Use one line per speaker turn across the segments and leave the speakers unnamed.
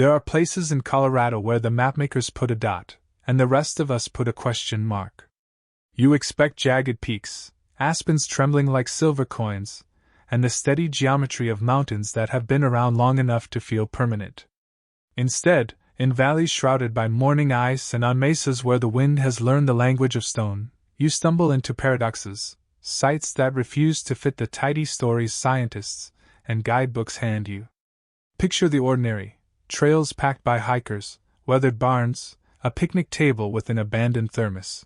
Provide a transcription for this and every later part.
There are places in Colorado where the mapmakers put a dot, and the rest of us put a question mark. You expect jagged peaks, aspens trembling like silver coins, and the steady geometry of mountains that have been around long enough to feel permanent. Instead, in valleys shrouded by morning ice and on mesas where the wind has learned the language of stone, you stumble into paradoxes, sites that refuse to fit the tidy stories scientists and guidebooks hand you. Picture the ordinary: trails packed by hikers, weathered barns, a picnic table with an abandoned thermos.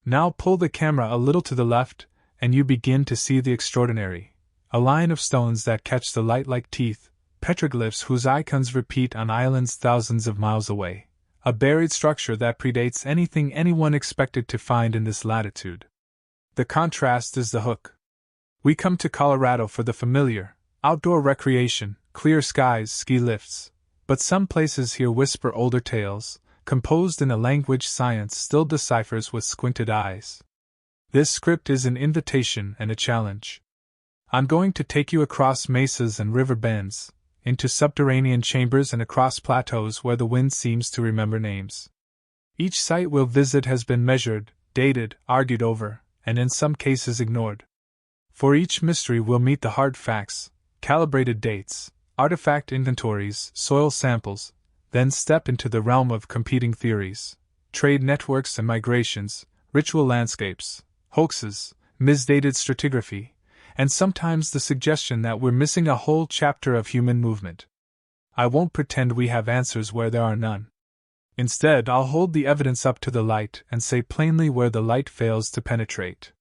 Now pull the camera a little to the left, and you begin to see the extraordinary: a line of stones that catch the light like teeth, petroglyphs whose icons repeat on islands thousands of miles away, a buried structure that predates anything anyone expected to find in this latitude. The contrast is the hook. We come to Colorado for the familiar, outdoor recreation, clear skies, ski lifts, but some places here whisper older tales, composed in a language science still deciphers with squinted eyes. This script is an invitation and a challenge. I'm going to take you across mesas and river bends, into subterranean chambers and across plateaus where the wind seems to remember names. Each site we'll visit has been measured, dated, argued over, and in some cases ignored. For each mystery we'll meet the hard facts, calibrated dates, artifact inventories, soil samples, then step into the realm of competing theories, trade networks and migrations, ritual landscapes, hoaxes, misdated stratigraphy, and sometimes the suggestion that we're missing a whole chapter of human movement. I won't pretend we have answers where there are none. Instead, I'll hold the evidence up to the light and say plainly where the light fails to penetrate.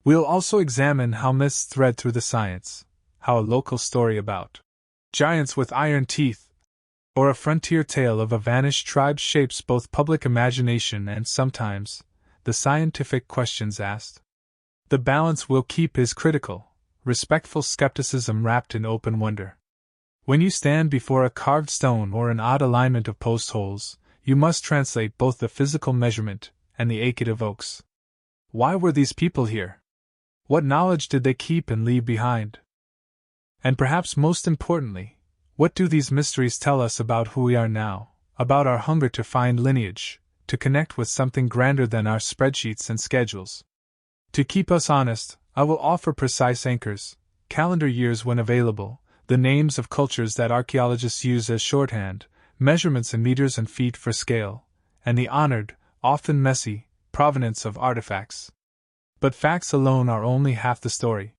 We'll also examine how myths thread through the science, how a local story about giants with iron teeth, or a frontier tale of a vanished tribe shapes both public imagination and sometimes the scientific questions asked. The balance we'll keep is critical, respectful skepticism wrapped in open wonder. When you stand before a carved stone or an odd alignment of post holes, you must translate both the physical measurement and the ache it evokes. Why were these people here? What knowledge did they keep and leave behind? And perhaps most importantly, what do these mysteries tell us about who we are now, about our hunger to find lineage, to connect with something grander than our spreadsheets and schedules? To keep us honest, I will offer precise anchors, calendar years when available, the names of cultures that archaeologists use as shorthand, measurements in meters and feet for scale, and the honored, often messy, provenance of artifacts. But facts alone are only half the story.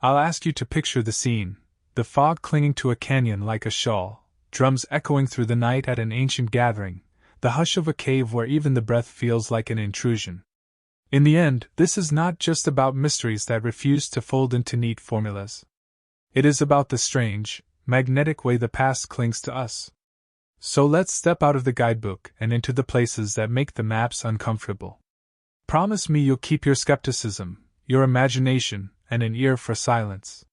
I'll ask you to picture the scene: the fog clinging to a canyon like a shawl, drums echoing through the night at an ancient gathering, the hush of a cave where even the breath feels like an intrusion. In the end, this is not just about mysteries that refuse to fold into neat formulas. It is about the strange, magnetic way the past clings to us. So let's step out of the guidebook and into the places that make the maps uncomfortable. Promise me you'll keep your skepticism, your imagination, and an ear for silence.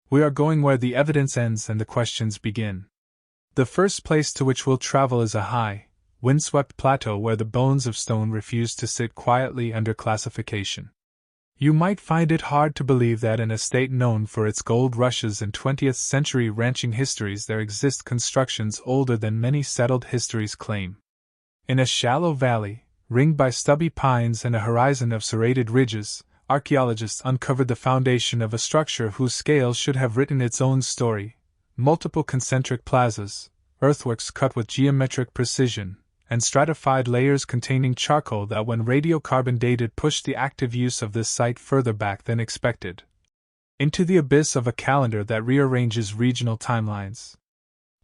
We are going where the evidence ends and the questions begin. The first place to which we'll travel is a high, windswept plateau where the bones of stone refuse to sit quietly under classification. You might find it hard to believe that in a state known for its gold rushes and 20th century ranching histories there exist constructions older than many settled histories claim. In a shallow valley, ringed by stubby pines and a horizon of serrated ridges, archaeologists uncovered the foundation of a structure whose scale should have written its own story: multiple concentric plazas, earthworks cut with geometric precision, and stratified layers containing charcoal that, when radiocarbon dated, pushed the active use of this site further back than expected, into the abyss of a calendar that rearranges regional timelines.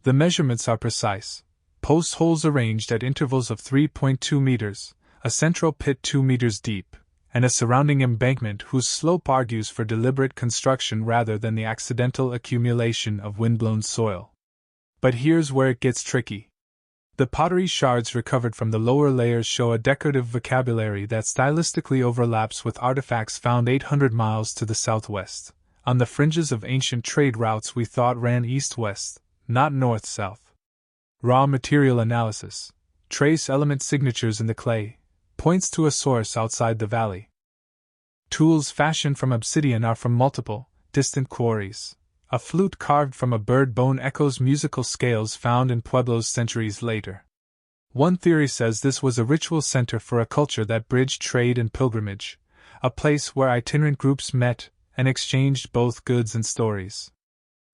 The measurements are precise: post holes arranged at intervals of 3.2 meters, a central pit 2 meters deep, and a surrounding embankment whose slope argues for deliberate construction rather than the accidental accumulation of windblown soil. But here's where it gets tricky. The pottery shards recovered from the lower layers show a decorative vocabulary that stylistically overlaps with artifacts found 800 miles to the southwest, on the fringes of ancient trade routes we thought ran east-west, not north-south. Raw material analysis, trace element signatures in the clay, points to a source outside the valley. Tools fashioned from obsidian are from multiple, distant quarries, A flute carved from a bird bone echoes musical scales found in pueblos centuries later. One theory says this was a ritual center for a culture that bridged trade and pilgrimage, a place where itinerant groups met and exchanged both goods and stories.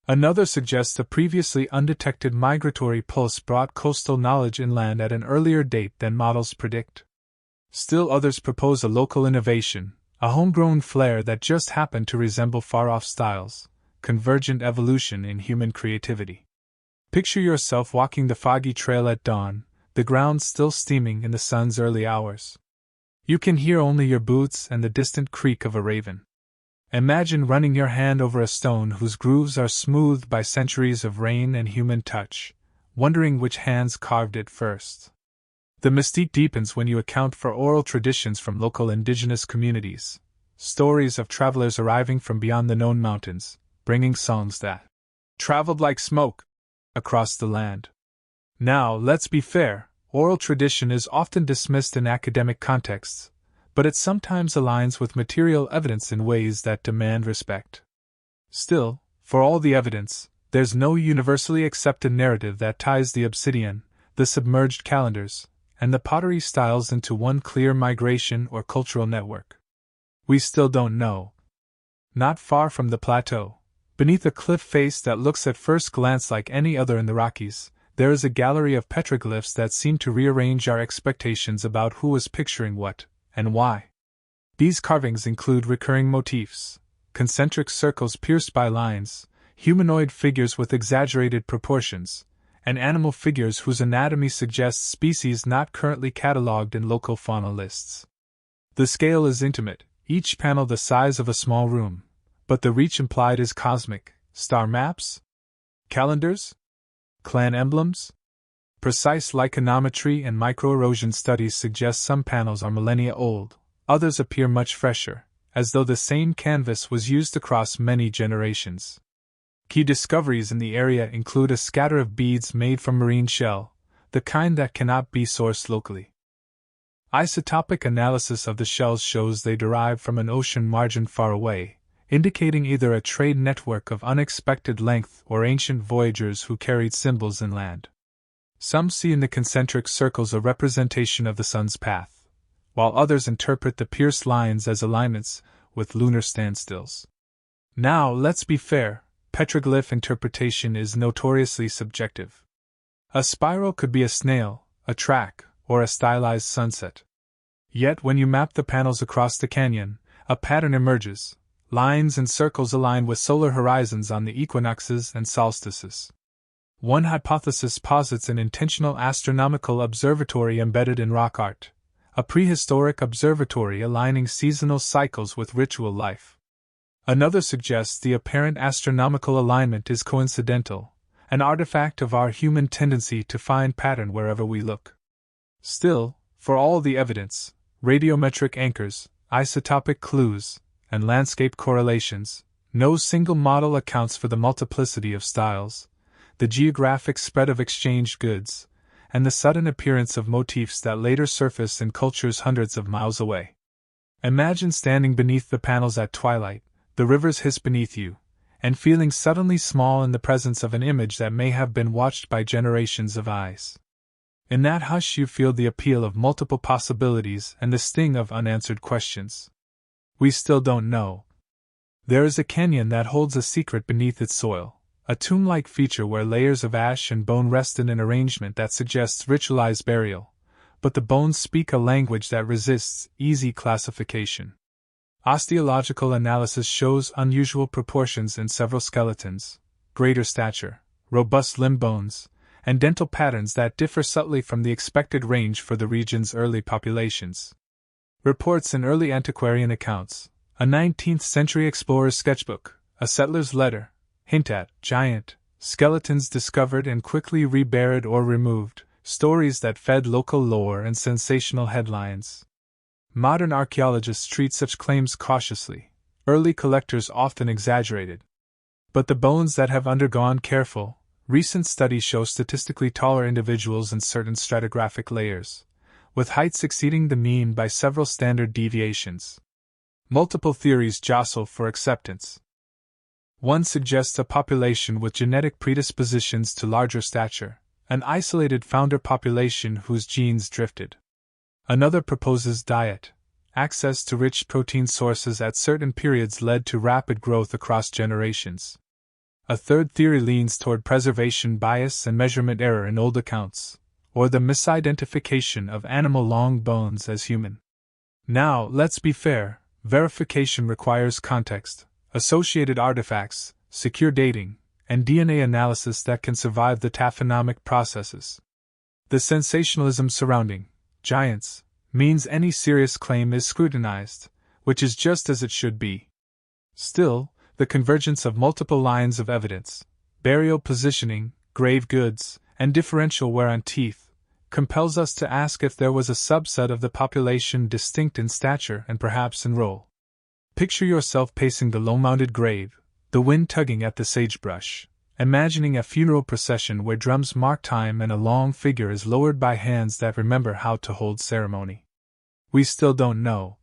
Another suggests a previously undetected migratory pulse brought coastal knowledge inland at an earlier date than models predict. Still others propose a local innovation, a homegrown flair that just happened to resemble far-off styles, convergent evolution in human creativity. Picture yourself walking the foggy trail at dawn, the ground still steaming in the sun's early hours. You can hear only your boots and the distant creak of a raven. Imagine running your hand over a stone whose grooves are smoothed by centuries of rain and human touch, wondering which hands carved it first. The mystique deepens when you account for oral traditions from local indigenous communities, stories of travelers arriving from beyond the known mountains, bringing songs that traveled like smoke across the land. Now, let's be fair, oral tradition is often dismissed in academic contexts, but it sometimes aligns with material evidence in ways that demand respect. Still, for all the evidence, there's no universally accepted narrative that ties the obsidian, the submerged calendars, and the pottery styles into one clear migration or cultural network. We still don't know. Not far from the plateau, beneath a cliff face that looks at first glance like any other in the Rockies, there is a gallery of petroglyphs that seem to rearrange our expectations about who was picturing what, and why. These carvings include recurring motifs, concentric circles pierced by lines, humanoid figures with exaggerated proportions, and animal figures whose anatomy suggests species not currently catalogued in local fauna lists. The scale is intimate, each panel the size of a small room, but the reach implied is cosmic. Star maps? Calendars? Clan emblems? Precise lichenometry and microerosion studies suggest some panels are millennia old, others appear much fresher, as though the same canvas was used across many generations. Key discoveries in the area include a scatter of beads made from marine shell, the kind that cannot be sourced locally. Isotopic analysis of the shells shows they derive from an ocean margin far away, indicating either a trade network of unexpected length or ancient voyagers who carried symbols inland. Some see in the concentric circles a representation of the sun's path, while others interpret the pierced lines as alignments with lunar standstills. Now, let's be fair, petroglyph interpretation is notoriously subjective. A spiral could be a snail, a track, or a stylized sunset. Yet when you map the panels across the canyon, a pattern emerges. Lines and circles align with solar horizons on the equinoxes and solstices. One hypothesis posits an intentional astronomical observatory embedded in rock art, a prehistoric observatory aligning seasonal cycles with ritual life. Another suggests the apparent astronomical alignment is coincidental, an artifact of our human tendency to find pattern wherever we look. Still, for all the evidence, radiometric anchors, isotopic clues, and landscape correlations, no single model accounts for the multiplicity of styles, the geographic spread of exchanged goods, and the sudden appearance of motifs that later surface in cultures hundreds of miles away. Imagine standing beneath the panels at twilight, the rivers hiss beneath you, and feeling suddenly small in the presence of an image that may have been watched by generations of eyes. In that hush you feel the appeal of multiple possibilities and the sting of unanswered questions. We still don't know. There is a canyon that holds a secret beneath its soil, a tomb-like feature where layers of ash and bone rest in an arrangement that suggests ritualized burial, but the bones speak a language that resists easy classification. Osteological analysis shows unusual proportions in several skeletons, greater stature, robust limb bones, and dental patterns that differ subtly from the expected range for the region's early populations. Reports in early antiquarian accounts, a 19th-century explorer's sketchbook, a settler's letter, hint at giant skeletons discovered and quickly reburied or removed, stories that fed local lore and sensational headlines. Modern archaeologists treat such claims cautiously. Early collectors often exaggerated. But the bones that have undergone careful, recent studies show statistically taller individuals in certain stratigraphic layers, with heights exceeding the mean by several standard deviations. Multiple theories jostle for acceptance. One suggests a population with genetic predispositions to larger stature, an isolated founder population whose genes drifted. Another proposes diet. Access to rich protein sources at certain periods led to rapid growth across generations. A third theory leans toward preservation bias and measurement error in old accounts, or the misidentification of animal long bones as human. Now, let's be fair, verification requires context, associated artifacts, secure dating, and DNA analysis that can survive the taphonomic processes. The sensationalism surrounding giants means any serious claim is scrutinized, which is just as it should be. Still, the convergence of multiple lines of evidence, burial positioning, grave goods, and differential wear on teeth, compels us to ask if there was a subset of the population distinct in stature and perhaps in role. Picture yourself pacing the low-mounted grave, the wind tugging at the sagebrush, imagining a funeral procession where drums mark time and a long figure is lowered by hands that remember how to hold ceremony. We still don't know.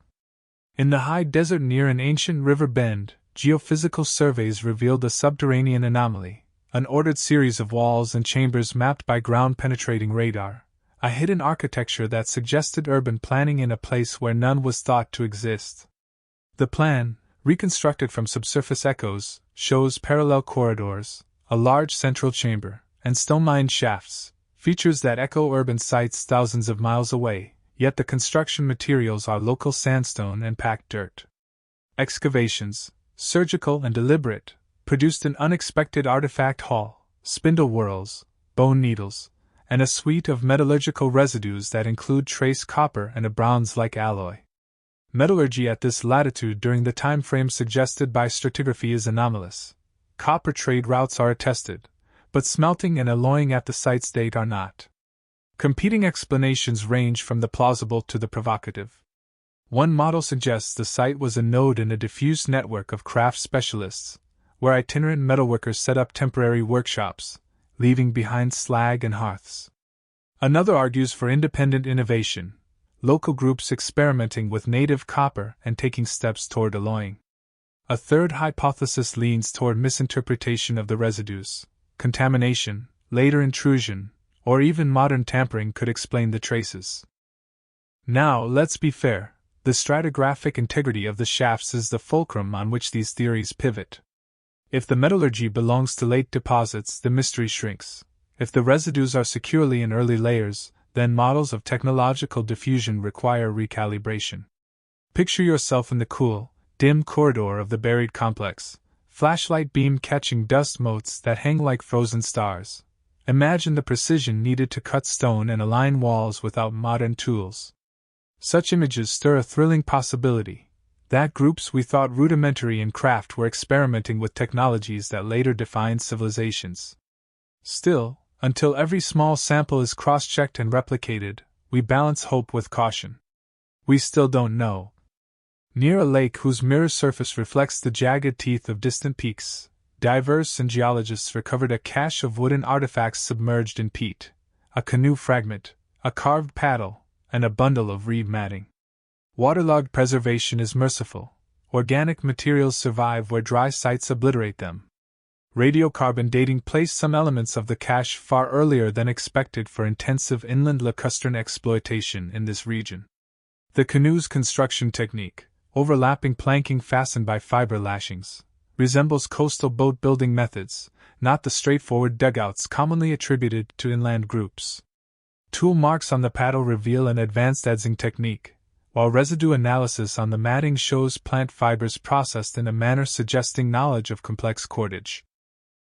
In the high desert near an ancient river bend, geophysical surveys revealed a subterranean anomaly, an ordered series of walls and chambers mapped by ground-penetrating radar, a hidden architecture that suggested urban planning in a place where none was thought to exist. The plan, reconstructed from subsurface echoes, shows parallel corridors, a large central chamber, and stone-lined shafts, features that echo urban sites thousands of miles away, yet the construction materials are local sandstone and packed dirt. Excavations, surgical and deliberate, produced an unexpected artifact haul, spindle whorls, bone needles, and a suite of metallurgical residues that include trace copper and a bronze-like alloy. Metallurgy at this latitude during the time frame suggested by stratigraphy is anomalous. Copper trade routes are attested, but smelting and alloying at the site's date are not. Competing explanations range from the plausible to the provocative. One model suggests the site was a node in a diffuse network of craft specialists, where itinerant metalworkers set up temporary workshops, leaving behind slag and hearths. Another argues for independent innovation, local groups experimenting with native copper and taking steps toward alloying. A third hypothesis leans toward misinterpretation of the residues. Contamination, later intrusion, or even modern tampering could explain the traces. Now, let's be fair, the stratigraphic integrity of the shafts is the fulcrum on which these theories pivot. If the metallurgy belongs to late deposits, the mystery shrinks. If the residues are securely in early layers, then models of technological diffusion require recalibration. Picture yourself in the cool, dim corridor of the buried complex, flashlight beam catching dust motes that hang like frozen stars. Imagine the precision needed to cut stone and align walls without modern tools. Such images stir a thrilling possibility, that groups we thought rudimentary in craft were experimenting with technologies that later defined civilizations. Still, until every small sample is cross-checked and replicated, we balance hope with caution. We still don't know. Near a lake whose mirror surface reflects the jagged teeth of distant peaks, divers and geologists recovered a cache of wooden artifacts submerged in peat, a canoe fragment, a carved paddle, and a bundle of reed matting. Waterlogged preservation is merciful. Organic materials survive where dry sites obliterate them. Radiocarbon dating placed some elements of the cache far earlier than expected for intensive inland lacustrine exploitation in this region. The canoe's construction technique, overlapping planking fastened by fiber lashings, resembles coastal boat-building methods, not the straightforward dugouts commonly attributed to inland groups. Tool marks on the paddle reveal an advanced edzing technique, while residue analysis on the matting shows plant fibers processed in a manner suggesting knowledge of complex cordage.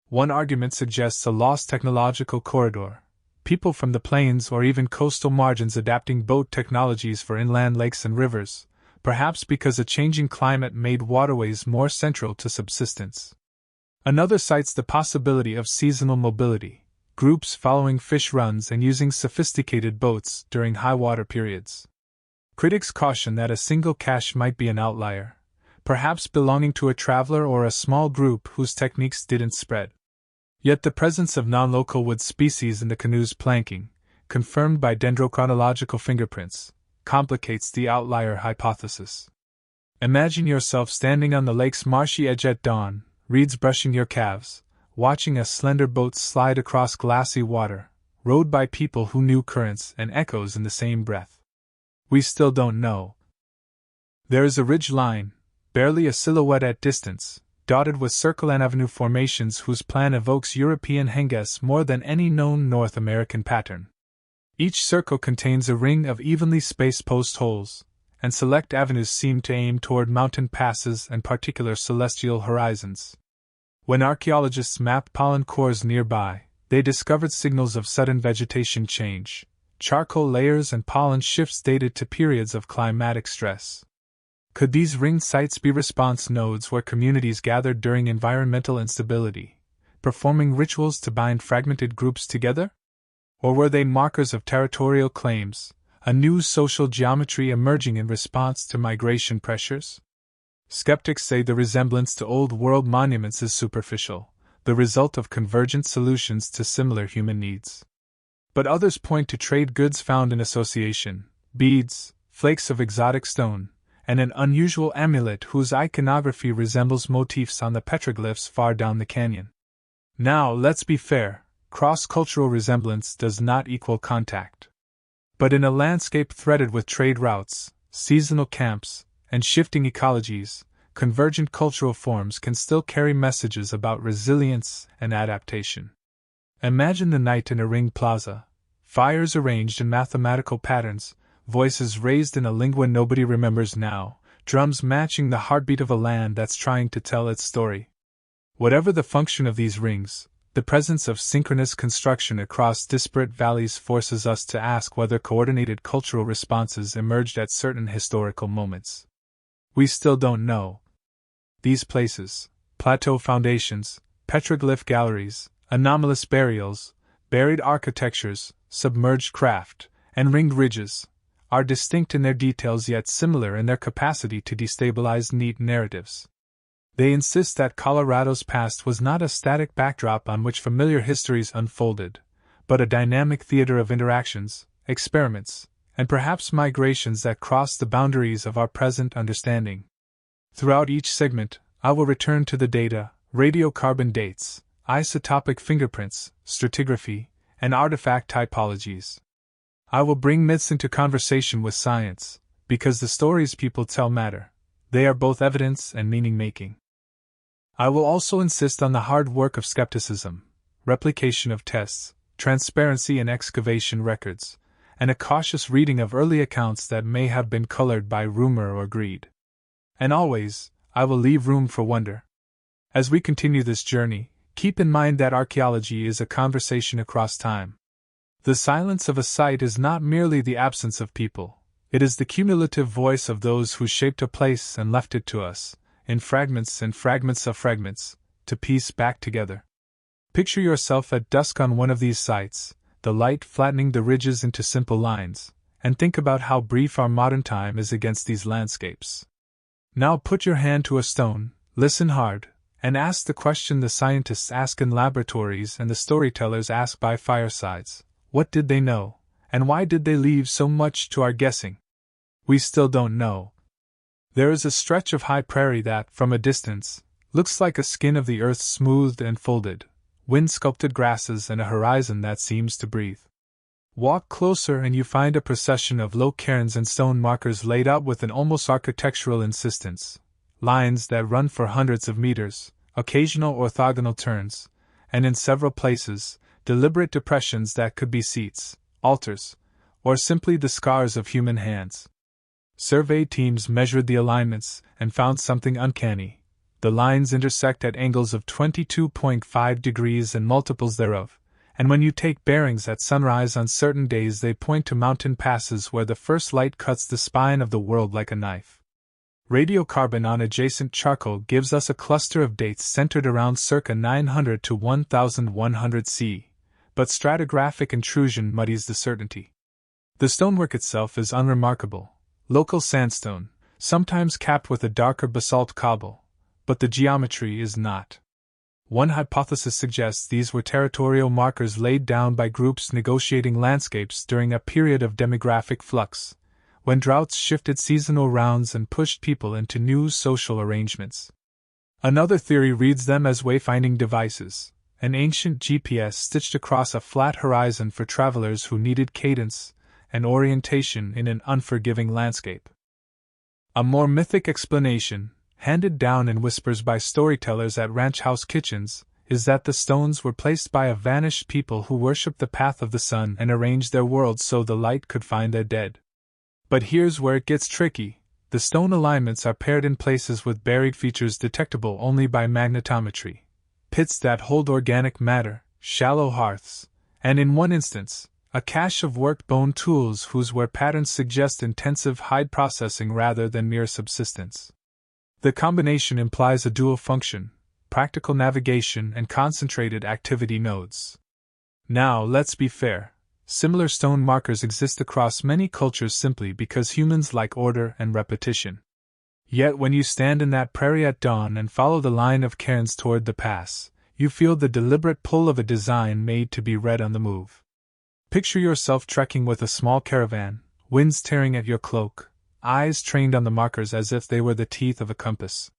One argument suggests a lost technological corridor, people from the plains or even coastal margins adapting boat technologies for inland lakes and rivers, perhaps because a changing climate made waterways more central to subsistence. Another cites the possibility of seasonal mobility, groups following fish runs and using sophisticated boats during high water periods. Critics caution that a single cache might be an outlier, perhaps belonging to a traveler or a small group whose techniques didn't spread. Yet the presence of non-local wood species in the canoe's planking, confirmed by dendrochronological fingerprints, complicates the outlier hypothesis. Imagine yourself standing on the lake's marshy edge at dawn, reeds brushing your calves, watching a slender boat slide across glassy water, rowed by people who knew currents and echoes in the same breath. We still don't know. There is a ridge line, barely a silhouette at distance, dotted with circle and avenue formations whose plan evokes European henges more than any known North American pattern. Each circle contains a ring of evenly spaced post holes, and select avenues seem to aim toward mountain passes and particular celestial horizons. When archaeologists mapped pollen cores nearby, they discovered signals of sudden vegetation change, charcoal layers and pollen shifts dated to periods of climatic stress. Could these ringed sites be response nodes where communities gathered during environmental instability, performing rituals to bind fragmented groups together? Or were they markers of territorial claims, a new social geometry emerging in response to migration pressures? Skeptics say the resemblance to Old World monuments is superficial, the result of convergent solutions to similar human needs. But others point to trade goods found in association, beads, flakes of exotic stone, and an unusual amulet whose iconography resembles motifs on the petroglyphs far down the canyon. Now, let's be fair, cross-cultural resemblance does not equal contact. But in a landscape threaded with trade routes, seasonal camps, and shifting ecologies, convergent cultural forms can still carry messages about resilience and adaptation. Imagine the night in a ringed plaza, fires arranged in mathematical patterns, voices raised in a lingua nobody remembers now, drums matching the heartbeat of a land that's trying to tell its story. Whatever the function of these rings, the presence of synchronous construction across disparate valleys forces us to ask whether coordinated cultural responses emerged at certain historical moments. We still don't know. These places, plateau foundations, petroglyph galleries, anomalous burials, buried architectures, submerged craft, and ringed ridges, are distinct in their details yet similar in their capacity to destabilize neat narratives. They insist that Colorado's past was not a static backdrop on which familiar histories unfolded, but a dynamic theater of interactions, experiments, and perhaps migrations that cross the boundaries of our present understanding. Throughout each segment, I will return to the data, radiocarbon dates, isotopic fingerprints, stratigraphy, and artifact typologies. I will bring myths into conversation with science, because the stories people tell matter. They are both evidence and meaning-making. I will also insist on the hard work of skepticism, replication of tests, transparency in excavation records, and a cautious reading of early accounts that may have been colored by rumor or greed. And always, I will leave room for wonder. As we continue this journey, keep in mind that archaeology is a conversation across time. The silence of a site is not merely the absence of people, it is the cumulative voice of those who shaped a place and left it to us, in fragments and fragments of fragments, to piece back together. Picture yourself at dusk on one of these sites, the light flattening the ridges into simple lines, and think about how brief our modern time is against these landscapes. Now put your hand to a stone, listen hard, and ask the question the scientists ask in laboratories and the storytellers ask by firesides. What did they know, and why did they leave so much to our guessing? We still don't know. There is a stretch of high prairie that, from a distance, looks like a skin of the earth smoothed and folded, wind-sculpted grasses and a horizon that seems to breathe. Walk closer and you find a procession of low cairns and stone markers laid out with an almost architectural insistence, lines that run for hundreds of meters, occasional orthogonal turns, and in several places, deliberate depressions that could be seats, altars, or simply the scars of human hands. Survey teams measured the alignments and found something uncanny. The lines intersect at angles of 22.5 degrees and multiples thereof, and when you take bearings at sunrise on certain days they point to mountain passes where the first light cuts the spine of the world like a knife. Radiocarbon on adjacent charcoal gives us a cluster of dates centered around circa 900 to 1100 C. But stratigraphic intrusion muddies the certainty. The stonework itself is unremarkable, local sandstone, sometimes capped with a darker basalt cobble, but the geometry is not. One hypothesis suggests these were territorial markers laid down by groups negotiating landscapes during a period of demographic flux, when droughts shifted seasonal rounds and pushed people into new social arrangements. Another theory reads them as wayfinding devices, an ancient GPS stitched across a flat horizon for travelers who needed cadence and orientation in an unforgiving landscape. A more mythic explanation, handed down in whispers by storytellers at ranch house kitchens, is that the stones were placed by a vanished people who worshipped the path of the sun and arranged their worlds so the light could find their dead. But here's where it gets tricky. The stone alignments are paired in places with buried features detectable only by magnetometry, pits that hold organic matter, shallow hearths, and in one instance, a cache of worked bone tools whose wear patterns suggest intensive hide processing rather than mere subsistence. The combination implies a dual function: practical navigation and concentrated activity nodes. Now, let's be fair. Similar stone markers exist across many cultures simply because humans like order and repetition. Yet when you stand in that prairie at dawn and follow the line of cairns toward the pass, you feel the deliberate pull of a design made to be read on the move. Picture yourself trekking with a small caravan, winds tearing at your cloak, eyes trained on the markers as if they were the teeth of a compass.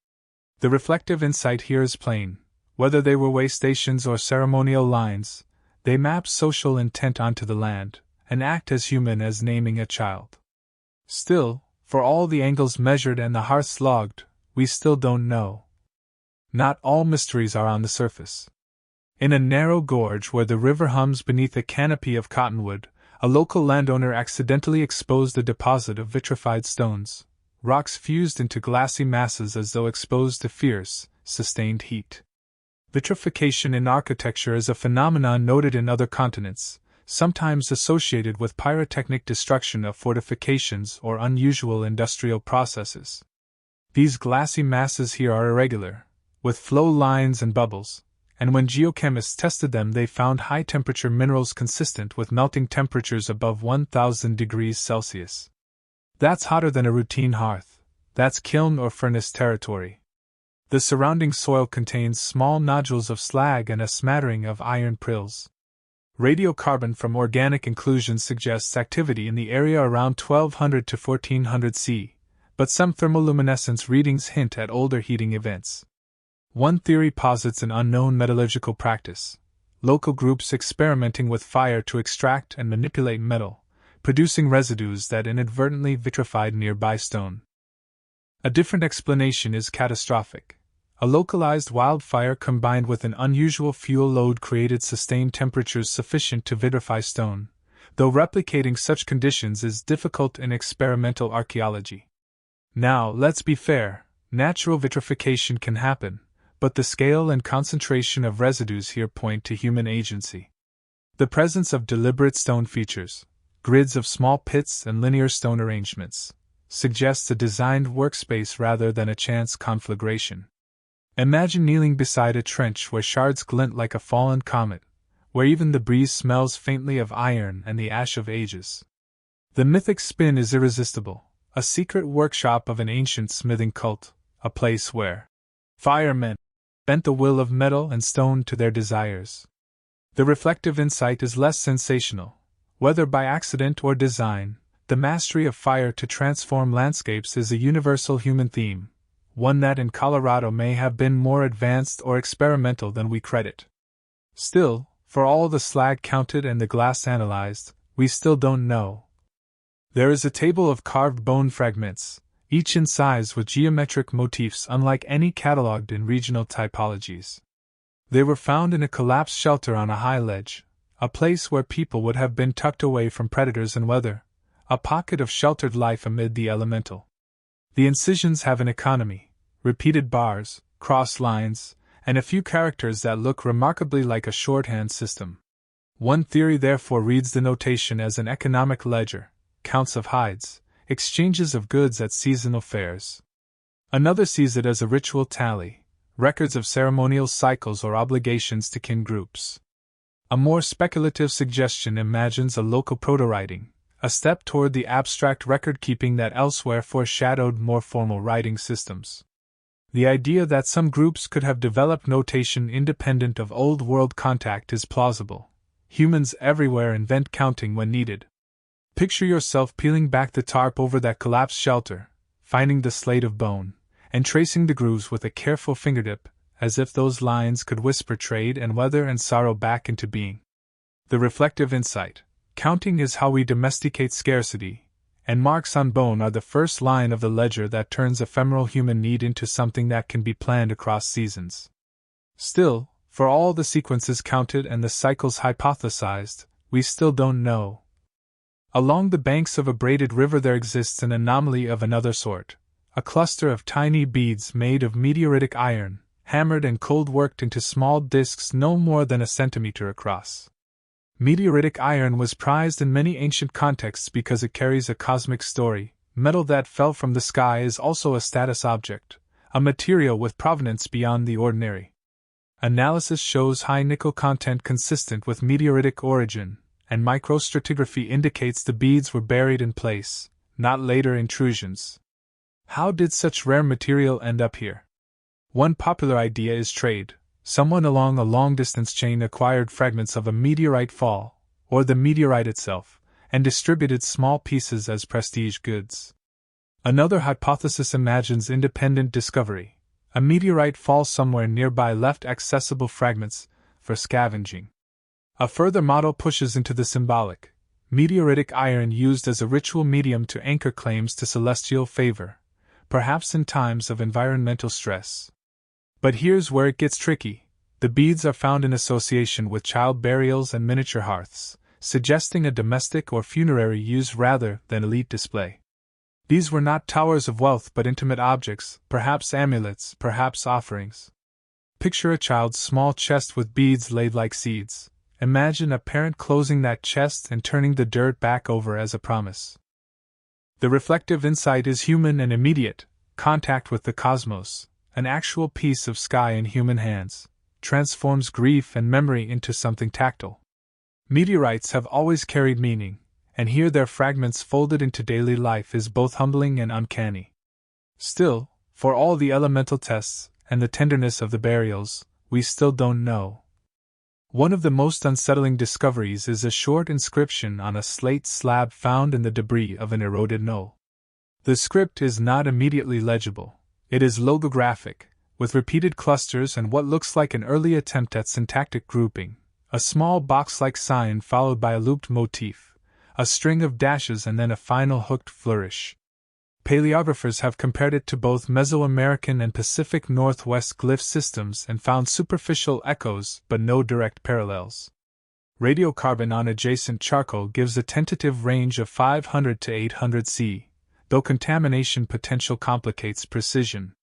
The reflective insight here is plain. Whether they were way stations or ceremonial lines, they map social intent onto the land, and act as human as naming a child. Still, for all the angles measured and the hearths logged, we still don't know. Not all mysteries are on the surface. In a narrow gorge where the river hums beneath a canopy of cottonwood, a local landowner accidentally exposed a deposit of vitrified stones, rocks fused into glassy masses as though exposed to fierce, sustained heat. Vitrification in architecture is a phenomenon noted in other continents, sometimes associated with pyrotechnic destruction of fortifications or unusual industrial processes. These glassy masses here are irregular, with flow lines and bubbles, and when geochemists tested them they found high-temperature minerals consistent with melting temperatures above 1000 degrees Celsius. That's hotter than a routine hearth. That's kiln or furnace territory. The surrounding soil contains small nodules of slag and a smattering of iron prills. Radiocarbon from organic inclusions suggests activity in the area around 1200 to 1400 C, but some thermoluminescence readings hint at older heating events. One theory posits an unknown metallurgical practice, local groups experimenting with fire to extract and manipulate metal, producing residues that inadvertently vitrified nearby stone. A different explanation is catastrophic. A localized wildfire combined with an unusual fuel load created sustained temperatures sufficient to vitrify stone, though replicating such conditions is difficult in experimental archaeology. Now, let's be fair, natural vitrification can happen, but the scale and concentration of residues here point to human agency. The presence of deliberate stone features, grids of small pits and linear stone arrangements, suggests a designed workspace rather than a chance conflagration. Imagine kneeling beside a trench where shards glint like a fallen comet, where even the breeze smells faintly of iron and the ash of ages. The mythic spin is irresistible, a secret workshop of an ancient smithing cult, a place where firemen bent the will of metal and stone to their desires. The reflective insight is less sensational. Whether by accident or design, the mastery of fire to transform landscapes is a universal human theme, one that in Colorado may have been more advanced or experimental than we credit. Still, for all the slag counted and the glass analyzed, we still don't know. There is a table of carved bone fragments, each in size with geometric motifs unlike any catalogued in regional typologies. They were found in a collapsed shelter on a high ledge, a place where people would have been tucked away from predators and weather, a pocket of sheltered life amid the elemental. The incisions have an economy, repeated bars, cross lines, and a few characters that look remarkably like a shorthand system. One theory therefore reads the notation as an economic ledger, counts of hides, exchanges of goods at seasonal fairs. Another sees it as a ritual tally, records of ceremonial cycles or obligations to kin groups. A more speculative suggestion imagines a local proto-writing, a step toward the abstract record-keeping that elsewhere foreshadowed more formal writing systems. The idea that some groups could have developed notation independent of old-world contact is plausible. Humans everywhere invent counting when needed. Picture yourself peeling back the tarp over that collapsed shelter, finding the slate of bone, and tracing the grooves with a careful fingertip, as if those lines could whisper trade and weather and sorrow back into being. The reflective insight. Counting is how we domesticate scarcity, and marks on bone are the first line of the ledger that turns ephemeral human need into something that can be planned across seasons. Still, for all the sequences counted and the cycles hypothesized, we still don't know. Along the banks of a braided river there exists an anomaly of another sort, a cluster of tiny beads made of meteoritic iron, hammered and cold-worked into small discs no more than a centimeter across. Meteoritic iron was prized in many ancient contexts because it carries a cosmic story. Metal that fell from the sky is also a status object, a material with provenance beyond the ordinary. Analysis shows high nickel content consistent with meteoritic origin, and microstratigraphy indicates the beads were buried in place, not later intrusions. How did such rare material end up here? One popular idea is trade. Someone along a long-distance chain acquired fragments of a meteorite fall, or the meteorite itself, and distributed small pieces as prestige goods. Another hypothesis imagines independent discovery. A meteorite fall somewhere nearby left accessible fragments for scavenging. A further model pushes into the symbolic. Meteoritic iron used as a ritual medium to anchor claims to celestial favor, perhaps in times of environmental stress. But here's where it gets tricky. The beads are found in association with child burials and miniature hearths, suggesting a domestic or funerary use rather than elite display. These were not towers of wealth but intimate objects, perhaps amulets, perhaps offerings. Picture a child's small chest with beads laid like seeds. Imagine a parent closing that chest and turning the dirt back over as a promise. The reflective insight is human and immediate. Contact with the cosmos, an actual piece of sky in human hands, transforms grief and memory into something tactile. Meteorites have always carried meaning, and here their fragments folded into daily life is both humbling and uncanny. Still, for all the elemental tests and the tenderness of the burials, we still don't know. One of the most unsettling discoveries is a short inscription on a slate slab found in the debris of an eroded knoll. The script is not immediately legible. It is logographic, with repeated clusters and what looks like an early attempt at syntactic grouping, a small box-like sign followed by a looped motif, a string of dashes and then a final hooked flourish. Paleographers have compared it to both Mesoamerican and Pacific Northwest glyph systems and found superficial echoes but no direct parallels. Radiocarbon on adjacent charcoal gives a tentative range of 500 to 800 C, though contamination potential complicates precision.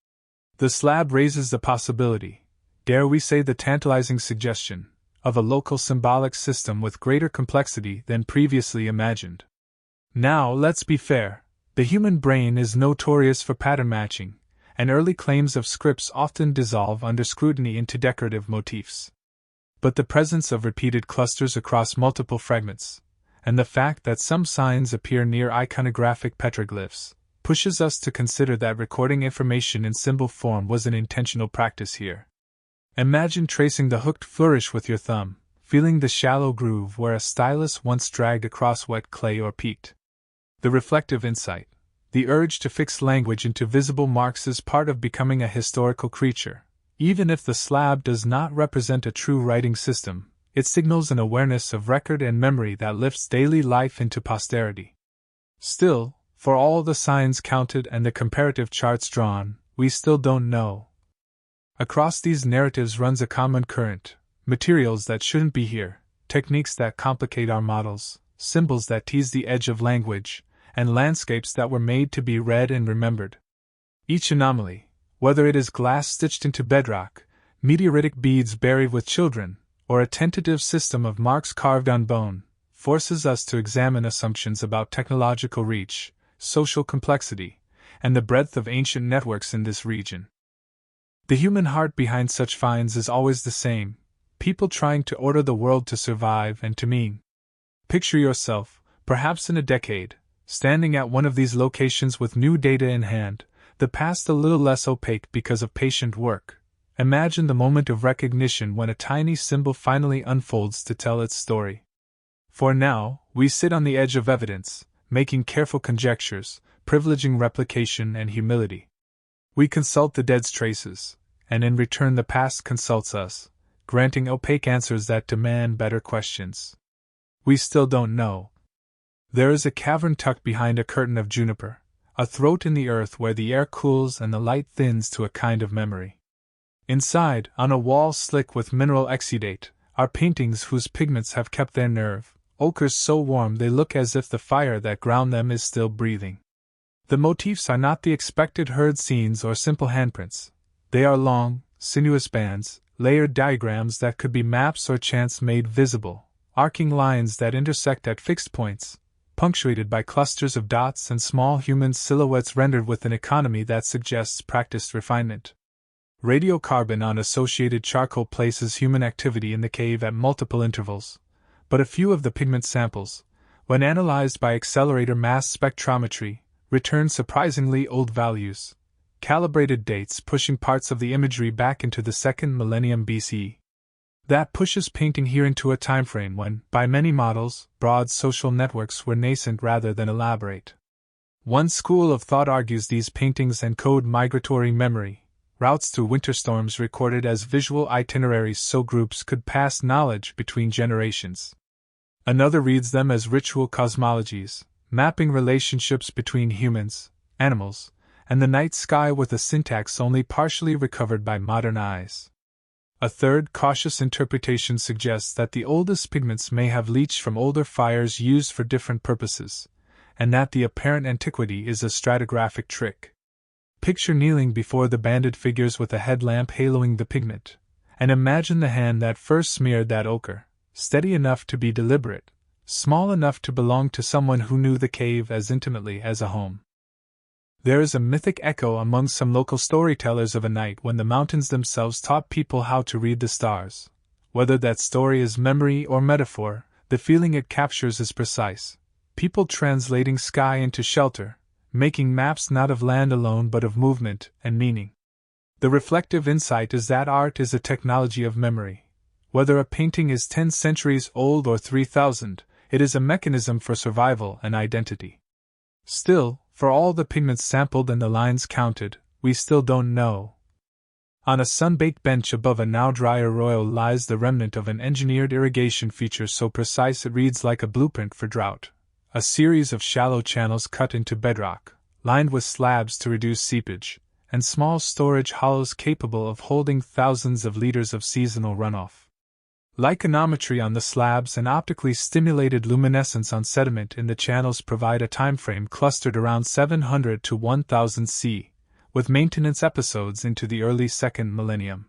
The slab raises the possibility, dare we say the tantalizing suggestion, of a local symbolic system with greater complexity than previously imagined. Now, let's be fair. The human brain is notorious for pattern matching, and early claims of scripts often dissolve under scrutiny into decorative motifs. But the presence of repeated clusters across multiple fragments, and the fact that some signs appear near iconographic petroglyphs, pushes us to consider that recording information in symbol form was an intentional practice here. Imagine tracing the hooked flourish with your thumb, feeling the shallow groove where a stylus once dragged across wet clay or peaked. The reflective insight, the urge to fix language into visible marks is part of becoming a historical creature. Even if the slab does not represent a true writing system, it signals an awareness of record and memory that lifts daily life into posterity. Still, for all the signs counted and the comparative charts drawn, we still don't know. Across these narratives runs a common current: materials that shouldn't be here, techniques that complicate our models, symbols that tease the edge of language, and landscapes that were made to be read and remembered. Each anomaly, whether it is glass stitched into bedrock, meteoritic beads buried with children, or a tentative system of marks carved on bone, forces us to examine assumptions about technological reach, social complexity, and the breadth of ancient networks in this region. The human heart behind such finds is always the same: people trying to order the world to survive and to mean. Picture yourself, perhaps in a decade, standing at one of these locations with new data in hand, the past a little less opaque because of patient work. Imagine the moment of recognition when a tiny symbol finally unfolds to tell its story. For now, we sit on the edge of evidence, making careful conjectures, privileging replication and humility. We consult the dead's traces, and in return the past consults us, granting opaque answers that demand better questions. We still don't know. There is a cavern tucked behind a curtain of juniper, a throat in the earth where the air cools and the light thins to a kind of memory. Inside, on a wall slick with mineral exudate, are paintings whose pigments have kept their nerve, ochres so warm they look as if the fire that ground them is still breathing. The motifs are not the expected herd scenes or simple handprints. They are long, sinuous bands, layered diagrams that could be maps or chance made visible, arcing lines that intersect at fixed points, punctuated by clusters of dots and small human silhouettes rendered with an economy that suggests practiced refinement. Radiocarbon on associated charcoal places human activity in the cave at multiple intervals, but a few of the pigment samples, when analyzed by accelerator mass spectrometry, return surprisingly old values, calibrated dates pushing parts of the imagery back into the 2nd millennium BCE. That pushes painting here into a timeframe when, by many models, broad social networks were nascent rather than elaborate. One school of thought argues these paintings encode migratory memory, routes through winter storms recorded as visual itineraries so groups could pass knowledge between generations. Another reads them as ritual cosmologies, mapping relationships between humans, animals, and the night sky with a syntax only partially recovered by modern eyes. A third cautious interpretation suggests that the oldest pigments may have leached from older fires used for different purposes, and that the apparent antiquity is a stratigraphic trick. Picture kneeling before the banded figures with a headlamp haloing the pigment, and imagine the hand that first smeared that ochre, steady enough to be deliberate, small enough to belong to someone who knew the cave as intimately as a home. There is a mythic echo among some local storytellers of a night when the mountains themselves taught people how to read the stars. Whether that story is memory or metaphor, the feeling it captures is precise. People translating sky into shelter, making maps not of land alone but of movement and meaning. The reflective insight is that art is a technology of memory. Whether a painting is 10 centuries old or 3,000, it is a mechanism for survival and identity. Still, for all the pigments sampled and the lines counted, we still don't know. On a sun-baked bench above a now dry arroyo lies the remnant of an engineered irrigation feature so precise it reads like a blueprint for drought. A series of shallow channels cut into bedrock, lined with slabs to reduce seepage, and small storage hollows capable of holding thousands of liters of seasonal runoff. Lichenometry on the slabs and optically stimulated luminescence on sediment in the channels provide a timeframe clustered around 700 to 1000 C, with maintenance episodes into the early 2nd millennium.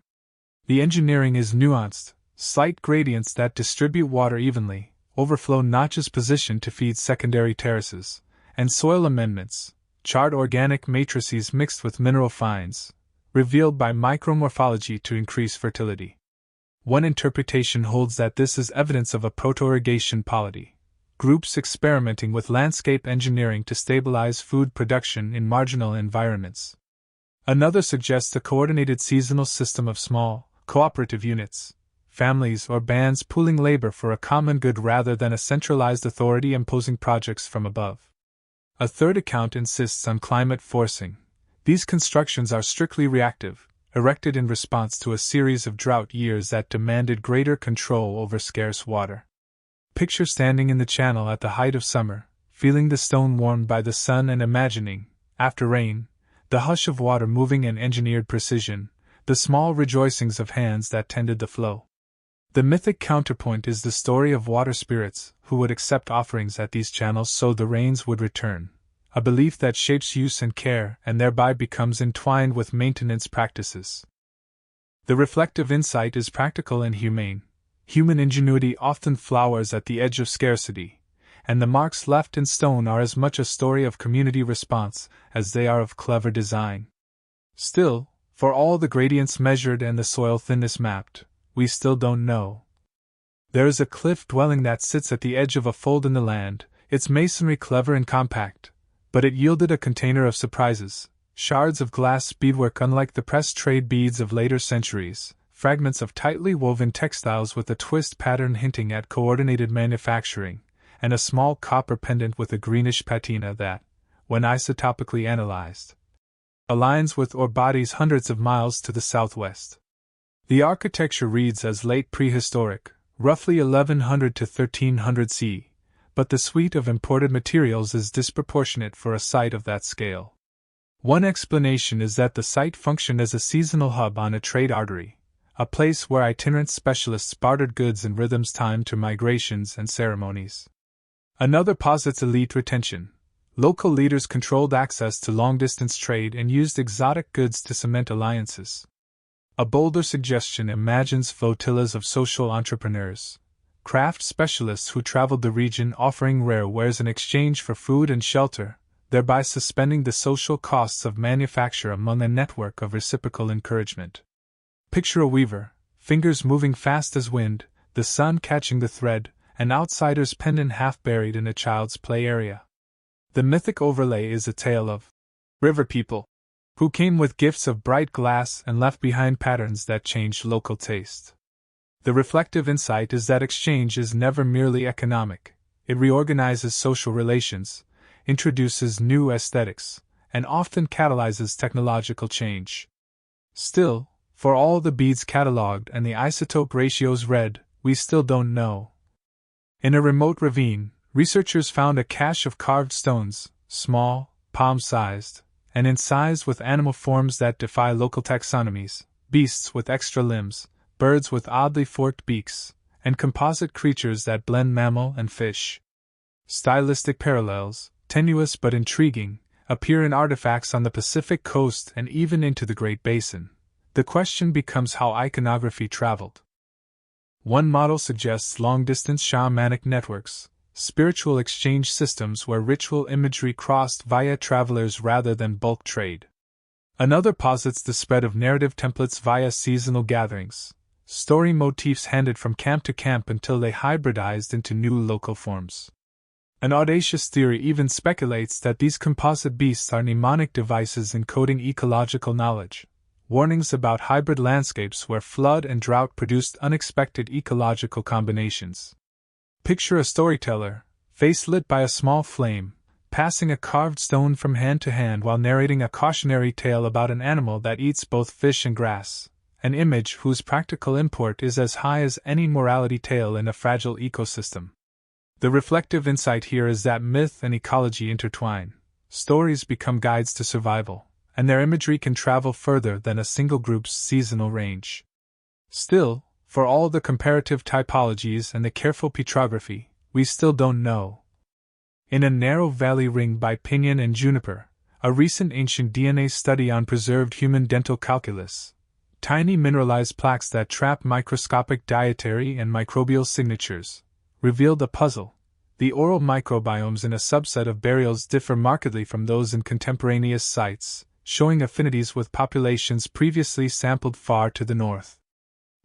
The engineering is nuanced, slight gradients that distribute water evenly, overflow notches positioned to feed secondary terraces, and soil amendments, charred organic matrices mixed with mineral fines, revealed by micromorphology to increase fertility. One interpretation holds that this is evidence of a proto-irrigation polity, groups experimenting with landscape engineering to stabilize food production in marginal environments. Another suggests a coordinated seasonal system of small, cooperative units, families or bands pooling labor for a common good rather than a centralized authority imposing projects from above. A third account insists on climate forcing. These constructions are strictly reactive, erected in response to a series of drought years that demanded greater control over scarce water. Picture standing in the channel at the height of summer, feeling the stone warmed by the sun and imagining, after rain, the hush of water moving in engineered precision, the small rejoicings of hands that tended the flow. The mythic counterpoint is the story of water spirits who would accept offerings at these channels so the rains would return. A belief that shapes use and care and thereby becomes entwined with maintenance practices. The reflective insight is practical and humane. Human ingenuity often flowers at the edge of scarcity, and the marks left in stone are as much a story of community response as they are of clever design. Still, for all the gradients measured and the soil thinness mapped, we still don't know. There is a cliff dwelling that sits at the edge of a fold in the land, its masonry clever and compact, but it yielded a container of surprises, shards of glass beadwork unlike the pressed trade beads of later centuries, fragments of tightly woven textiles with a twist pattern hinting at coordinated manufacturing, and a small copper pendant with a greenish patina that, when isotopically analyzed, aligns with ore bodies hundreds of miles to the southwest. The architecture reads as late prehistoric, roughly 1100 to 1300 CE, but the suite of imported materials is disproportionate for a site of that scale. One explanation is that the site functioned as a seasonal hub on a trade artery, a place where itinerant specialists bartered goods and rhythms timed to migrations and ceremonies. Another posits elite retention. Local leaders controlled access to long-distance trade and used exotic goods to cement alliances. A bolder suggestion imagines flotillas of social entrepreneurs, craft specialists who traveled the region offering rare wares in exchange for food and shelter, thereby suspending the social costs of manufacture among a network of reciprocal encouragement. Picture a weaver, fingers moving fast as wind, the sun catching the thread, an outsider's pendant half buried in a child's play area. The mythic overlay is a tale of river people who came with gifts of bright glass and left behind patterns that changed local taste. The reflective insight is that exchange is never merely economic, it reorganizes social relations, introduces new aesthetics, and often catalyzes technological change. Still, for all the beads catalogued and the isotope ratios read, we still don't know. In a remote ravine, researchers found a cache of carved stones, small, palm-sized, and incised with animal forms that defy local taxonomies, beasts with extra limbs, birds with oddly forked beaks, and composite creatures that blend mammal and fish. Stylistic parallels, tenuous but intriguing, appear in artifacts on the Pacific coast and even into the Great Basin. The question becomes how iconography traveled. One model suggests long-distance shamanic networks, spiritual exchange systems where ritual imagery crossed via travelers rather than bulk trade. Another posits the spread of narrative templates via seasonal gatherings, story motifs handed from camp to camp until they hybridized into new local forms. An audacious theory even speculates that these composite beasts are mnemonic devices encoding ecological knowledge, warnings about hybrid landscapes where flood and drought produced unexpected ecological combinations. Picture a storyteller, face lit by a small flame, passing a carved stone from hand to hand while narrating a cautionary tale about an animal that eats both fish and grass, an image whose practical import is as high as any morality tale in a fragile ecosystem. The reflective insight here is that myth and ecology intertwine, stories become guides to survival, and their imagery can travel further than a single group's seasonal range. Still, for all the comparative typologies and the careful petrography, we still don't know. In a narrow valley ringed by pinyon and juniper, a recent ancient DNA study on preserved human dental calculus, tiny mineralized plaques that trap microscopic dietary and microbial signatures, revealed a puzzle. The oral microbiomes in a subset of burials differ markedly from those in contemporaneous sites, showing affinities with populations previously sampled far to the north.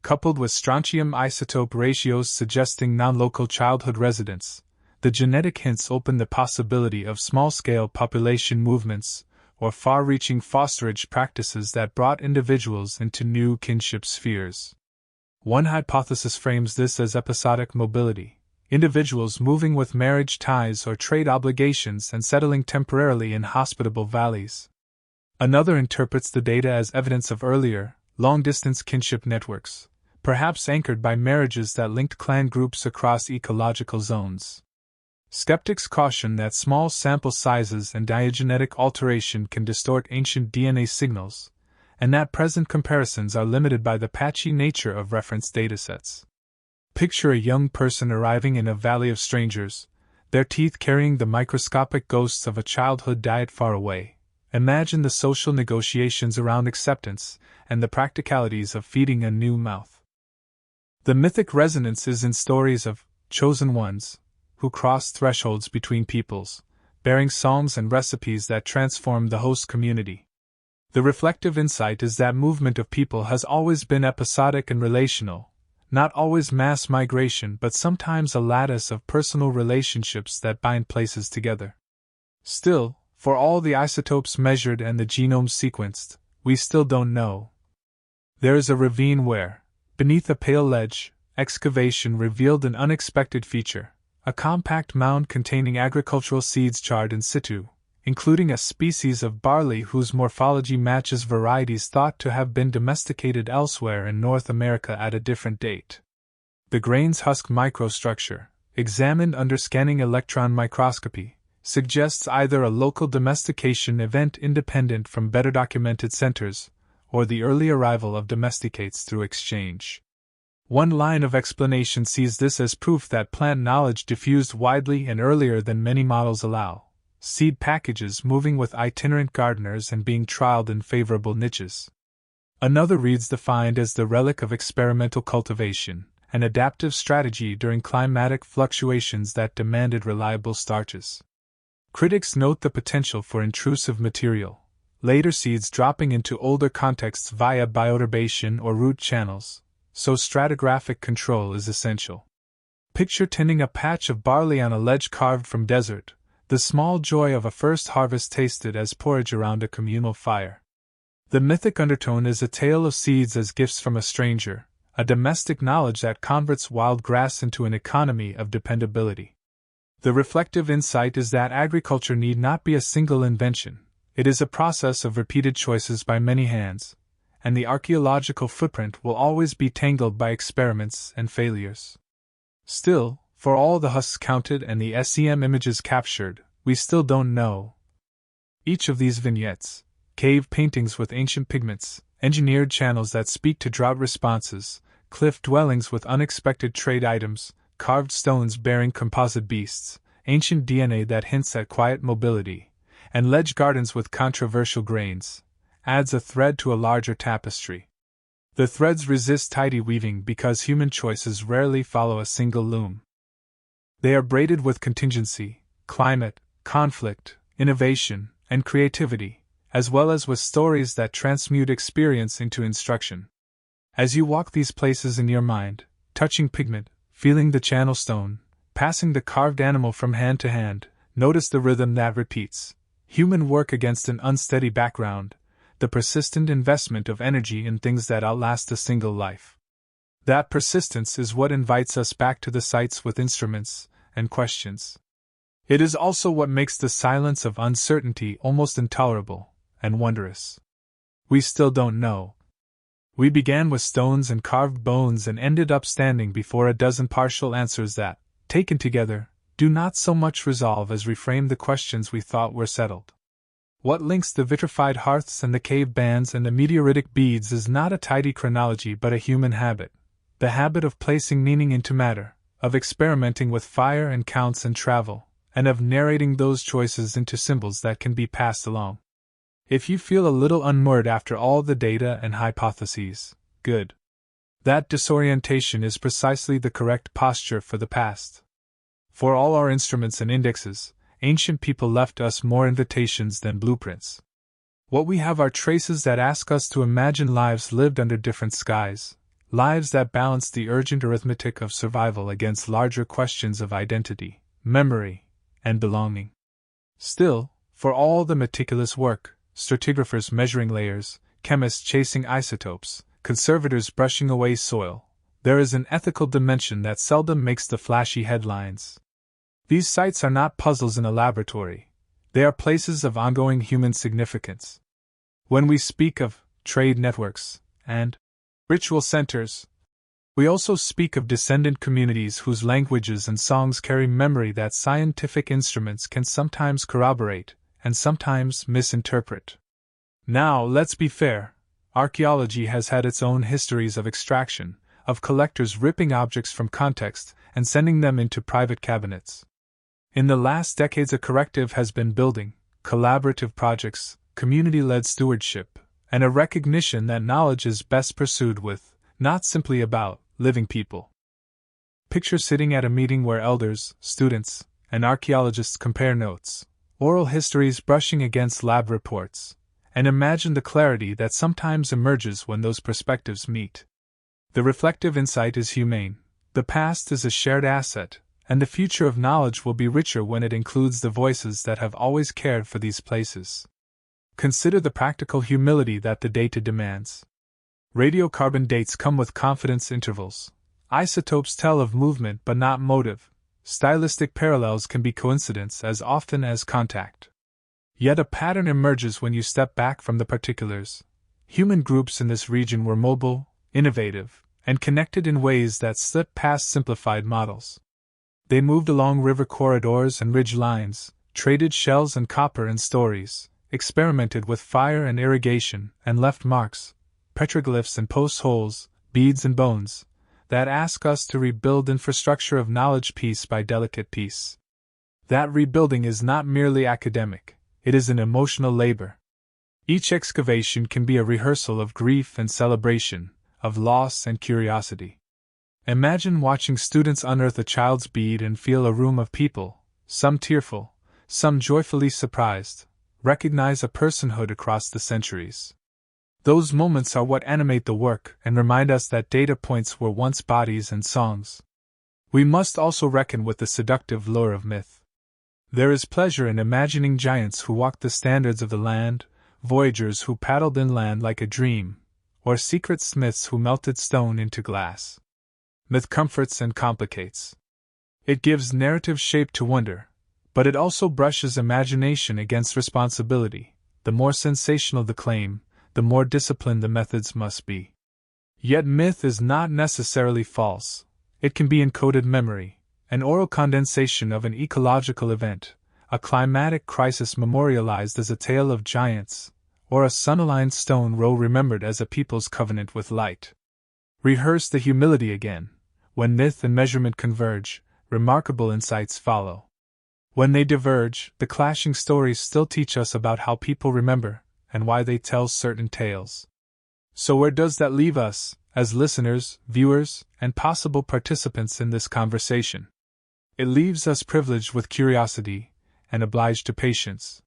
Coupled with strontium isotope ratios suggesting non-local childhood residence, the genetic hints open the possibility of small-scale population movements or far-reaching fosterage practices that brought individuals into new kinship spheres. One hypothesis frames this as episodic mobility, individuals moving with marriage ties or trade obligations and settling temporarily in hospitable valleys. Another interprets the data as evidence of earlier, long-distance kinship networks, perhaps anchored by marriages that linked clan groups across ecological zones. Skeptics caution that small sample sizes and diagenetic alteration can distort ancient DNA signals, and that present comparisons are limited by the patchy nature of reference datasets. Picture a young person arriving in a valley of strangers, their teeth carrying the microscopic ghosts of a childhood diet far away. Imagine the social negotiations around acceptance and the practicalities of feeding a new mouth. The mythic resonance is in stories of chosen ones who crossed thresholds between peoples, bearing songs and recipes that transformed the host community. The reflective insight is that movement of people has always been episodic and relational, not always mass migration but sometimes a lattice of personal relationships that bind places together. Still, for all the isotopes measured and the genome sequenced, we still don't know. There is a ravine where, beneath a pale ledge, excavation revealed an unexpected feature, a compact mound containing agricultural seeds charred in situ, including a species of barley whose morphology matches varieties thought to have been domesticated elsewhere in North America at a different date. The grain's husk microstructure, examined under scanning electron microscopy, suggests either a local domestication event independent from better documented centers, or the early arrival of domesticates through exchange. One line of explanation sees this as proof that plant knowledge diffused widely and earlier than many models allow, seed packages moving with itinerant gardeners and being trialed in favorable niches. Another reads the find as the relic of experimental cultivation, an adaptive strategy during climatic fluctuations that demanded reliable starches. Critics note the potential for intrusive material, later seeds dropping into older contexts via bioturbation or root channels, so stratigraphic control is essential. Picture tending a patch of barley on a ledge carved from desert, the small joy of a first harvest tasted as porridge around a communal fire. The mythic undertone is a tale of seeds as gifts from a stranger, a domestic knowledge that converts wild grass into an economy of dependability. The reflective insight is that agriculture need not be a single invention, it is a process of repeated choices by many hands, and the archaeological footprint will always be tangled by experiments and failures. Still, for all the husks counted and the SEM images captured, we still don't know. Each of these vignettes, cave paintings with ancient pigments, engineered channels that speak to drought responses, cliff dwellings with unexpected trade items, carved stones bearing composite beasts, ancient DNA that hints at quiet mobility, and ledge gardens with controversial grains, adds a thread to a larger tapestry. The threads resist tidy weaving because human choices rarely follow a single loom. They are braided with contingency, climate, conflict, innovation, and creativity, as well as with stories that transmute experience into instruction. As you walk these places in your mind, touching pigment, feeling the channel stone, passing the carved animal from hand to hand, notice the rhythm that repeats. Human work against an unsteady background, the persistent investment of energy in things that outlast a single life. That persistence is what invites us back to the sites with instruments and questions. It is also what makes the silence of uncertainty almost intolerable and wondrous. We still don't know. We began with stones and carved bones and ended up standing before a dozen partial answers that, taken together, do not so much resolve as reframe the questions we thought were settled. What links the vitrified hearths and the cave bands and the meteoritic beads is not a tidy chronology but a human habit, the habit of placing meaning into matter, of experimenting with fire and counts and travel, and of narrating those choices into symbols that can be passed along. If you feel a little unmoored after all the data and hypotheses, good. That disorientation is precisely the correct posture for the past. For all our instruments and indexes, ancient people left us more invitations than blueprints. What we have are traces that ask us to imagine lives lived under different skies, lives that balance the urgent arithmetic of survival against larger questions of identity, memory, and belonging. Still, for all the meticulous work, stratigraphers measuring layers, chemists chasing isotopes, conservators brushing away soil, there is an ethical dimension that seldom makes the flashy headlines. These sites are not puzzles in a laboratory, they are places of ongoing human significance. When we speak of trade networks and ritual centers, we also speak of descendant communities whose languages and songs carry memory that scientific instruments can sometimes corroborate and sometimes misinterpret. Now, let's be fair, archaeology has had its own histories of extraction, of collectors ripping objects from context and sending them into private cabinets. In the last decades, a corrective has been building, collaborative projects, community-led stewardship, and a recognition that knowledge is best pursued with, not simply about, living people. Picture sitting at a meeting where elders, students, and archaeologists compare notes, oral histories brushing against lab reports, and imagine the clarity that sometimes emerges when those perspectives meet. The reflective insight is humane, the past is a shared asset, and the future of knowledge will be richer when it includes the voices that have always cared for these places. Consider the practical humility that the data demands. Radiocarbon dates come with confidence intervals. Isotopes tell of movement but not motive. Stylistic parallels can be coincidence as often as contact. Yet a pattern emerges when you step back from the particulars. Human groups in this region were mobile, innovative, and connected in ways that slipped past simplified models. They moved along river corridors and ridge lines, traded shells and copper and stories, experimented with fire and irrigation, and left marks, petroglyphs and post holes, beads and bones, that ask us to rebuild infrastructure of knowledge piece by delicate piece. That rebuilding is not merely academic, it is an emotional labor. Each excavation can be a rehearsal of grief and celebration, of loss and curiosity. Imagine watching students unearth a child's bead and feel a room of people, some tearful, some joyfully surprised, recognize a personhood across the centuries. Those moments are what animate the work and remind us that data points were once bodies and songs. We must also reckon with the seductive lure of myth. There is pleasure in imagining giants who walked the standards of the land, voyagers who paddled inland like a dream, or secret smiths who melted stone into glass. Myth comforts and complicates. It gives narrative shape to wonder, but it also brushes imagination against responsibility. The more sensational the claim, the more disciplined the methods must be. Yet myth is not necessarily false. It can be encoded memory, an oral condensation of an ecological event, a climatic crisis memorialized as a tale of giants, or a sun-aligned stone row remembered as a people's covenant with light. Rehearse the humility again. When myth and measurement converge, remarkable insights follow. When they diverge, the clashing stories still teach us about how people remember, and why they tell certain tales. So where does that leave us, as listeners, viewers, and possible participants in this conversation? It leaves us privileged with curiosity, and obliged to patience.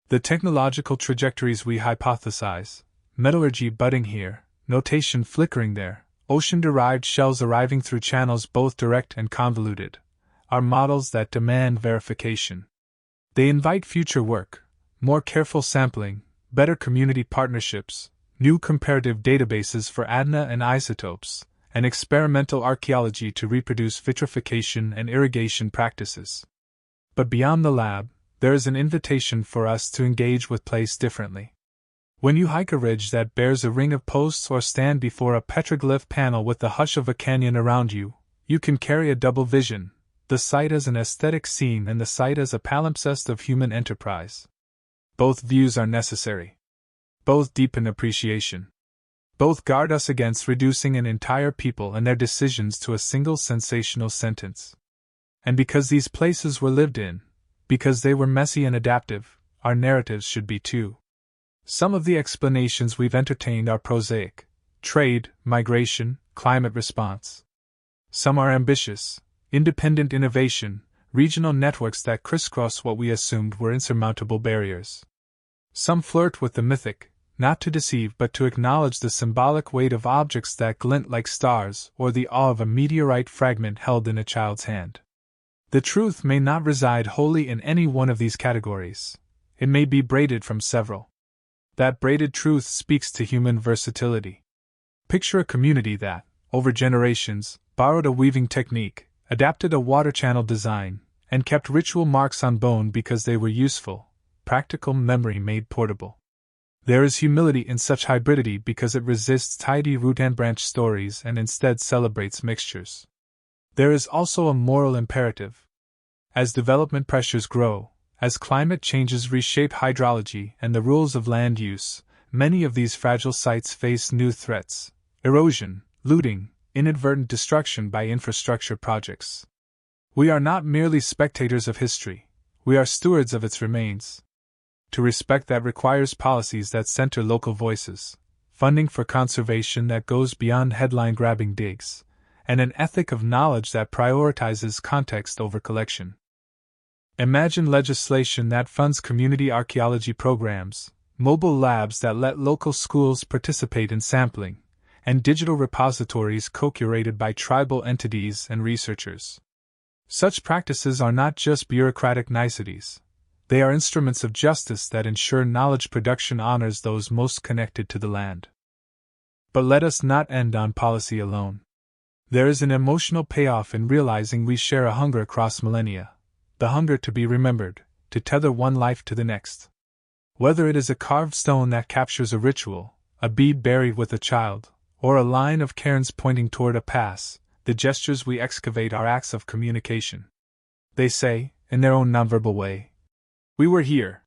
The technological trajectories we hypothesize, metallurgy budding here, notation flickering there, ocean-derived shells arriving through channels both direct and convoluted, are models that demand verification. They invite future work, more careful sampling, better community partnerships, new comparative databases for ADNA and isotopes, and experimental archaeology to reproduce vitrification and irrigation practices. But beyond the lab, there is an invitation for us to engage with place differently. When you hike a ridge that bears a ring of posts or stand before a petroglyph panel with the hush of a canyon around you, you can carry a double vision, the site as an aesthetic scene and the site as a palimpsest of human enterprise. Both views are necessary. Both deepen appreciation. Both guard us against reducing an entire people and their decisions to a single sensational sentence. And because these places were lived in, because they were messy and adaptive, our narratives should be too. Some of the explanations we've entertained are prosaic: trade, migration, climate response. Some are ambitious: independent innovation, regional networks that crisscross what we assumed were insurmountable barriers. Some flirt with the mythic, not to deceive but to acknowledge the symbolic weight of objects that glint like stars or the awe of a meteorite fragment held in a child's hand. The truth may not reside wholly in any one of these categories. It may be braided from several. That braided truth speaks to human versatility. Picture a community that, over generations, borrowed a weaving technique, adapted a water channel design, and kept ritual marks on bone because they were useful, practical memory made portable. There is humility in such hybridity because it resists tidy root and branch stories and instead celebrates mixtures. There is also a moral imperative. As development pressures grow, as climate changes reshape hydrology and the rules of land use, many of these fragile sites face new threats: erosion, looting, inadvertent destruction by infrastructure projects. We are not merely spectators of history, we are stewards of its remains. To respect that requires policies that center local voices, funding for conservation that goes beyond headline-grabbing digs, and an ethic of knowledge that prioritizes context over collection. Imagine legislation that funds community archaeology programs, mobile labs that let local schools participate in sampling, and digital repositories co-curated by tribal entities and researchers. Such practices are not just bureaucratic niceties. They are instruments of justice that ensure knowledge production honors those most connected to the land. But let us not end on policy alone. There is an emotional payoff in realizing we share a hunger across millennia, the hunger to be remembered, to tether one life to the next. Whether it is a carved stone that captures a ritual, a bead buried with a child, or a line of cairns pointing toward a pass, the gestures we excavate are acts of communication. They say, in their own nonverbal way, "We were here.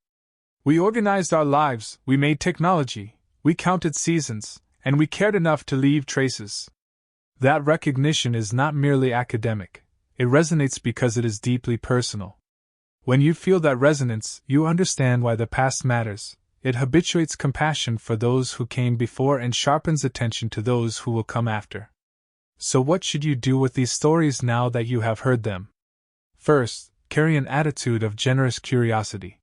We organized our lives, we made technology, we counted seasons, and we cared enough to leave traces." That recognition is not merely academic, it resonates because it is deeply personal. When you feel that resonance, you understand why the past matters. It habituates compassion for those who came before and sharpens attention to those who will come after. So what should you do with these stories now that you have heard them? First, carry an attitude of generous curiosity.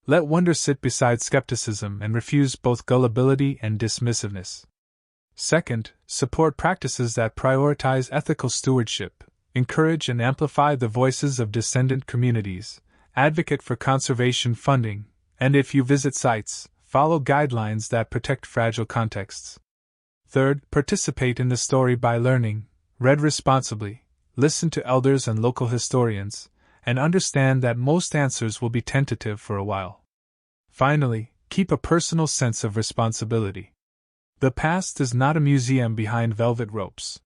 Let wonder sit beside skepticism and refuse both gullibility and dismissiveness. Second, support practices that prioritize ethical stewardship, encourage and amplify the voices of descendant communities, advocate for conservation funding, and if you visit sites, follow guidelines that protect fragile contexts. Third, participate in the story by learning, read responsibly, listen to elders and local historians, and understand that most answers will be tentative for a while. Finally, keep a personal sense of responsibility. The past is not a museum behind velvet ropes.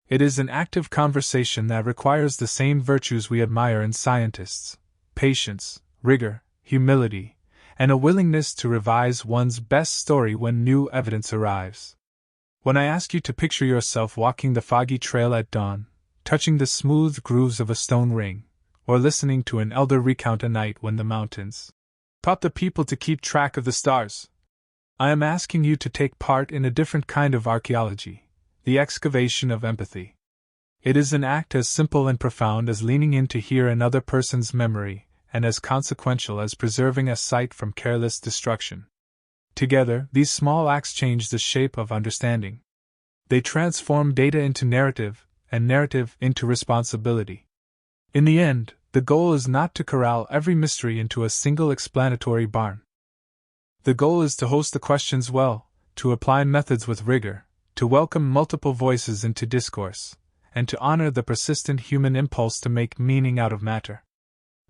It is an active conversation that requires the same virtues we admire in scientists: patience, rigor, humility, and a willingness to revise one's best story when new evidence arrives. When I ask you to picture yourself walking the foggy trail at dawn, touching the smooth grooves of a stone ring, or listening to an elder recount a night when the mountains taught the people to keep track of the stars, I am asking you to take part in a different kind of archaeology, the excavation of empathy. It is an act as simple and profound as leaning in to hear another person's memory, and as consequential as preserving a site from careless destruction. Together, these small acts change the shape of understanding. They transform data into narrative, and narrative into responsibility. In the end, the goal is not to corral every mystery into a single explanatory barn. The goal is to host the questions well, to apply methods with rigor, to welcome multiple voices into discourse, and to honor the persistent human impulse to make meaning out of matter.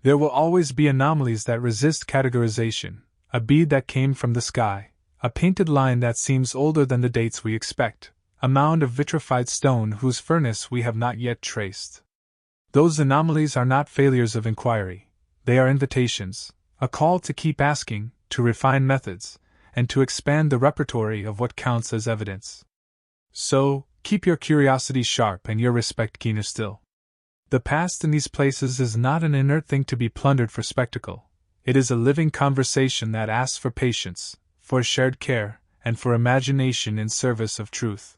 There will always be anomalies that resist categorization, a bead that came from the sky, a painted line that seems older than the dates we expect, a mound of vitrified stone whose furnace we have not yet traced. Those anomalies are not failures of inquiry, they are invitations, a call to keep asking, to refine methods, and to expand the repertory of what counts as evidence. So, keep your curiosity sharp and your respect keener still. The past in these places is not an inert thing to be plundered for spectacle. It is a living conversation that asks for patience, for shared care, and for imagination in service of truth.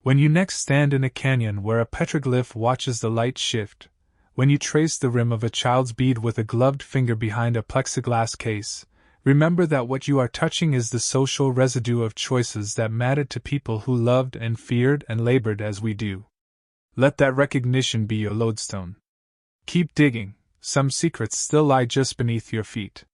When you next stand in a canyon where a petroglyph watches the light shift, when you trace the rim of a child's bead with a gloved finger behind a plexiglass case, remember that what you are touching is the social residue of choices that mattered to people who loved and feared and labored as we do. Let that recognition be your lodestone. Keep digging, some secrets still lie just beneath your feet.